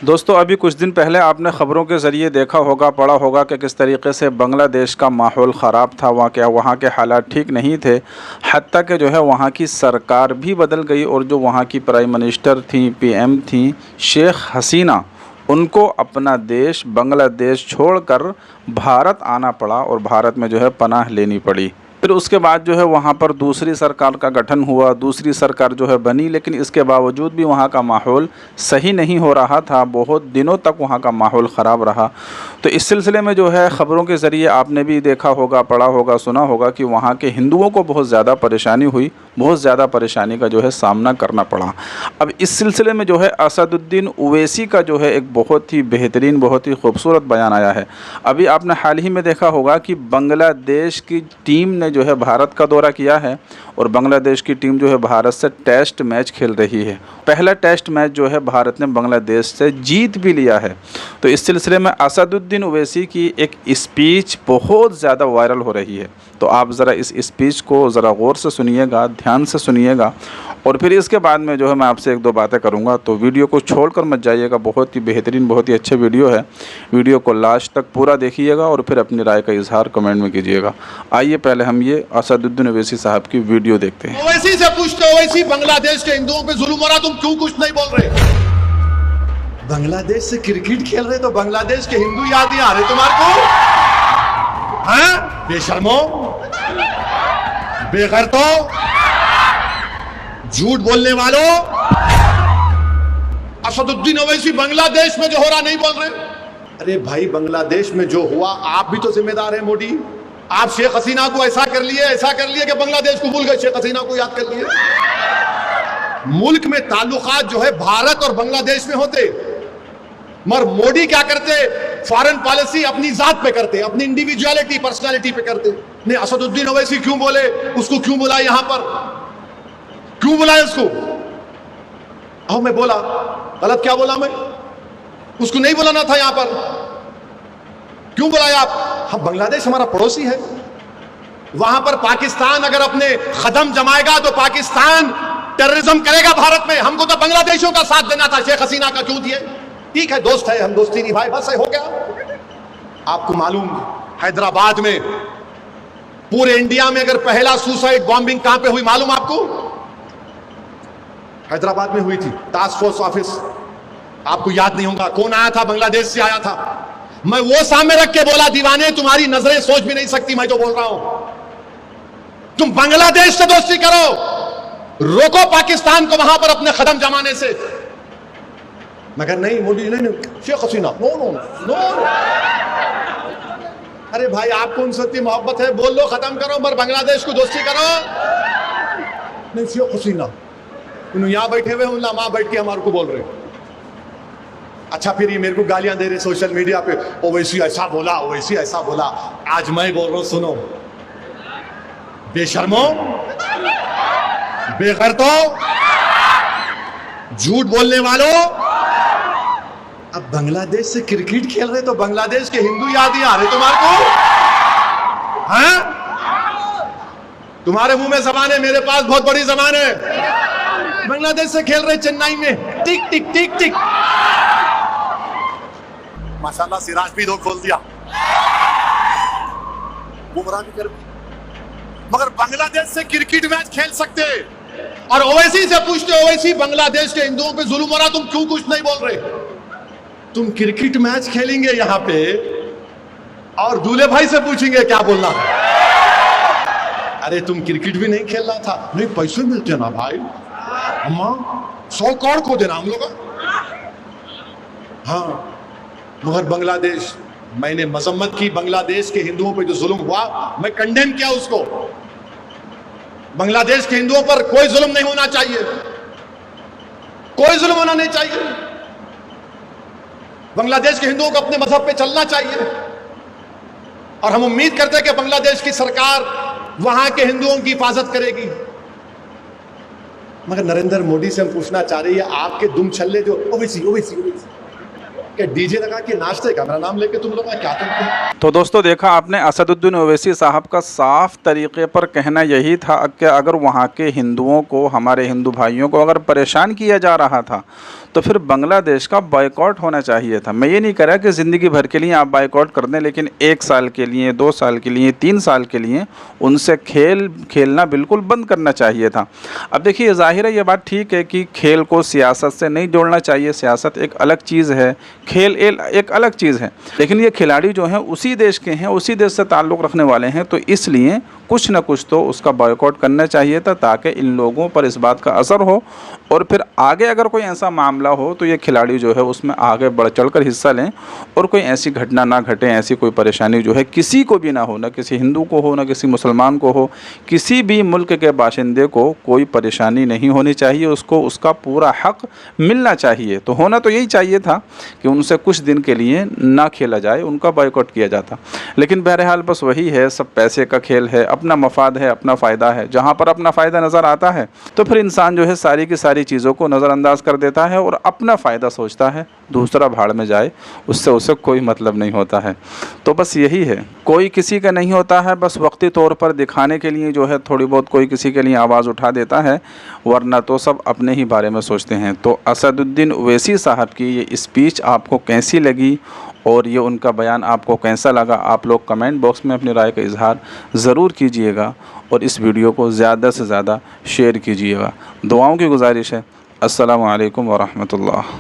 दोस्तों अभी कुछ दिन पहले आपने ख़बरों के ज़रिए देखा होगा, पढ़ा होगा कि किस तरीके से बांग्लादेश का माहौल ख़राब था। वहाँ के हालात ठीक नहीं थे। हत्ता कि जो है वहाँ की सरकार भी बदल गई और जो वहाँ की प्राइम मिनिस्टर थी, पीएम थी शेख हसीना, उनको अपना देश बांग्लादेश छोड़कर भारत आना पड़ा और भारत में जो है पनाह लेनी पड़ी। फिर उसके बाद जो है वहाँ पर दूसरी सरकार का गठन हुआ, दूसरी सरकार जो है बनी, लेकिन इसके बावजूद भी वहाँ का माहौल सही नहीं हो रहा था। बहुत दिनों तक वहाँ का माहौल ख़राब रहा। तो इस सिलसिले में जो है ख़बरों के ज़रिए आपने भी देखा होगा, पढ़ा होगा, सुना होगा कि वहाँ के हिंदुओं को बहुत ज़्यादा परेशानी हुई, बहुत ज़्यादा परेशानी का जो है सामना करना पड़ा। अब इस सिलसिले में जो है असदुद्दीन ओवैसी का जो है एक बहुत ही बेहतरीन, बहुत ही खूबसूरत बयान आया है। अभी आपने हाल ही में देखा होगा कि बांग्लादेश की टीम ने जो है भारत का दौरा किया है और बांग्लादेश की टीम जो है भारत से टेस्ट मैच खेल रही है। पहला टेस्ट मैच जो है भारत ने बांग्लादेश से जीत भी लिया है। तो इस सिलसिले में असदुद्दीन ओवैसी की एक स्पीच बहुत ज़्यादा वायरल हो रही है। तो आप ज़रा इस स्पीच को ज़रा गौर से सुनिएगा, ध्यान से सुनिएगा और फिर इसके बाद में जो है मैं आपसे एक दो बातें करूंगा। तो वीडियो को छोड़कर मत जाइएगा, बहुत ही बेहतरीन, बहुत ही अच्छे वीडियो है। वीडियो को लास्ट तक पूरा देखिएगा और फिर अपनी राय का इजहार कमेंट में कीजिएगा। आइए पहले हम ये असदुद्दीन ओवैसी साहब की वीडियो देखते हैं। ओवैसी से पूछते, ओवैसी बांग्लादेश के हिंदुओं पे जुल्म हो रहा, तुम क्यों कुछ नहीं बोल रहे? बांग्लादेश से क्रिकेट खेल रहे तो बांग्लादेश के हिंदू याद नहीं आ रहे तुम्हारे को? हाँ? बेशर्मो, बेगैरतो, झूठ बोलने वालों। असदुद्दीन ओवैसी बांग्लादेश में जो हो रहा नहीं बोल रहे। अरे भाई, बांग्लादेश में जो हुआ आप भी तो जिम्मेदार है मोदी। आप शेख हसीना को ऐसा कर लिए कि बांग्लादेश को भूल गए, शेख हसीना को याद कर लिए। मुल्क में ताल्लुकात जो है भारत और बांग्लादेश में होते, मगर मोदी क्या करते? फॉरेन पॉलिसी अपनी जात पे करते, अपनी इंडिविजुअलिटी, पर्सनालिटी पे करते। नहीं, असदुद्दीन ओवैसी क्यों बोले? उसको क्यों बुलाए? यहां पर क्यों बुलाए उसको? अब मैं बोला गलत? क्या बोला मैं? उसको नहीं बुलाना था यहां पर। क्यों बुलाया आप? हम, बांग्लादेश हमारा पड़ोसी है। वहां पर पाकिस्तान अगर अपने कदम जमाएगा तो पाकिस्तान टेररिज्म करेगा भारत में। हमको तो बांग्लादेशियों का साथ देना था, शेख हसीना का क्यों दिए? ठीक है, दोस्त है, हम दोस्ती निभाए, बस है, हो गया। आपको मालूम, हैदराबाद में, पूरे इंडिया में अगर पहला सुसाइड बॉम्बिंग कहां पे हुई मालूम आपको? हैदराबाद में हुई थी। टास्क फोर्स ऑफिस, आपको याद नहीं होगा कौन आया था? बांग्लादेश से आया था। मैं वो सामने रख के बोला, दीवाने तुम्हारी नजरें सोच भी नहीं सकती मैं जो बोल रहा हूं। तुम बांग्लादेश से दोस्ती करो, रोको पाकिस्तान को वहां पर अपने कदम जमाने से। मगर नहीं, मोदी नहीं, Sheikh Hasina, no no no. अरे भाई, आपको उनसे इतनी मोहब्बत है, बोल लो, खत्म करो, पर बांग्लादेश को दोस्ती करो। नहीं, शेख हसीना, उन्होंने यहां बैठे हुए, वहां बैठ के हमारे को बोल रहे। अच्छा, फिर ये मेरे को गालियां दे रहे सोशल मीडिया पे, ओवैसी ऐसा बोला, ओवैसी ऐसा बोला। आज मैं बोल रहा हूं, सुनो, बेशर्मो, बेगैरतो, झूठ बोलने वालों। अब बांग्लादेश से क्रिकेट खेल रहे तो बांग्लादेश के हिंदू याद नहीं आ रहे तुम्हारे को? हाँ? तुम्हारे मुंह में जबान है, मेरे पास बहुत बड़ी जबान है। बांग्लादेश से खेल रहे चेन्नई में, टिक टिक टिक टिक। माशाल्लाह, सिराज भी दो खोल दिया, बुमराह भी कर, मगर बांग्लादेश से क्रिकेट मैच खेल सकते। और ओवैसी से पूछते, ओवैसी बांग्लादेश के हिंदुओं पे जुल्म हो रहा, तुम क्यों कुछ नहीं बोल रहे? तुम क्रिकेट मैच खेलेंगे यहां पे और दूल्हे भाई से पूछेंगे क्या बोलना है? अरे तुम क्रिकेट भी नहीं खेलना था। नहीं, पैसे मिलते ना भाई, अम्मा 100 करोड़ को देना हम लोग। हाँ, मगर बांग्लादेश, मैंने मजम्मत की बांग्लादेश के हिंदुओं पे जो जुल्म हुआ, मैं कंडेम किया उसको। बांग्लादेश के हिंदुओं पर कोई जुल्म नहीं होना चाहिए, कोई जुल्म होना नहीं चाहिए। बांग्लादेश के हिंदुओं को अपने मजहब पे चलना चाहिए। और हम उम्मीद करते हैं कि बांग्लादेश की सरकार वहां के हिंदुओं की हिफाजत करेगी। मगर नरेंद्र मोदी से हम पूछना चाह रहे हैं, आपके दुम छल्ले जो ओवैसी ओवैसी ओवैसी, कि डीजे लगा के नाचते का मेरा नाम लेके तुम लोग क्या तुम। तो दोस्तों देखा आपने, असदुद्दीन ओवैसी साहब का साफ तरीके पर कहना यही था कि अगर वहाँ के हिंदुओं को, हमारे हिंदू भाइयों को अगर परेशान किया जा रहा था तो फिर बांग्लादेश का बायकॉट होना चाहिए था। मैं ये नहीं कह रहा कि ज़िंदगी भर के लिए आप बायकॉट कर दें, लेकिन 1 साल के लिए, 2 साल के लिए, 3 साल के लिए उनसे खेलना बिल्कुल बंद करना चाहिए था। अब देखिए, ज़ाहिर है ये बात ठीक है कि खेल को सियासत से नहीं जोड़ना चाहिए, सियासत एक अलग चीज़ है, खेल एक अलग चीज़ है। लेकिन ये खिलाड़ी जो हैं उसी देश के हैं, उसी देश से ताल्लुक़ रखने वाले हैं, तो इसलिए कुछ न कुछ तो उसका बॉयकॉट करना चाहिए था, ताकि इन लोगों पर इस बात का असर हो और फिर आगे अगर कोई ऐसा मामला हो तो ये खिलाड़ी जो है उसमें आगे बढ़ चढ़कर हिस्सा लें और कोई ऐसी घटना ना घटे, ऐसी कोई परेशानी जो है किसी को भी ना हो, ना किसी हिंदू को हो, ना किसी मुसलमान को हो, किसी भी मुल्क के बाशिंदे को कोई परेशानी नहीं होनी चाहिए, उसको उसका पूरा हक मिलना चाहिए। तो होना तो यही चाहिए था कि उनसे कुछ दिन के लिए ना खेला जाए, उनका बॉयकॉट किया जाता। लेकिन बहरहाल बस वही है, सब पैसे का खेल है, अपना मफाद है, अपना फ़ायदा है। जहाँ पर अपना फ़ायदा नज़र आता है तो फिर इंसान जो है सारी की सारी चीज़ों को नज़रअंदाज कर देता है और अपना फ़ायदा सोचता है, दूसरा भाड़ में जाए, उससे उसे कोई मतलब नहीं होता है। तो बस यही है, कोई किसी का नहीं होता है, बस वक्ती तौर पर दिखाने के लिए जो है थोड़ी बहुत कोई किसी के लिए आवाज़ उठा देता है, वरना तो सब अपने ही बारे में सोचते हैं। तो असदुद्दीन ओवैसी साहब की ये स्पीच आपको कैसी लगी और ये उनका बयान आपको कैसा लगा, आप लोग कमेंट बॉक्स में अपनी राय का इजहार ज़रूर कीजिएगा और इस वीडियो को ज़्यादा से ज़्यादा शेयर कीजिएगा। दुआओं की गुजारिश है। अस्सलामु अलैकुम व रहमतुल्लाह।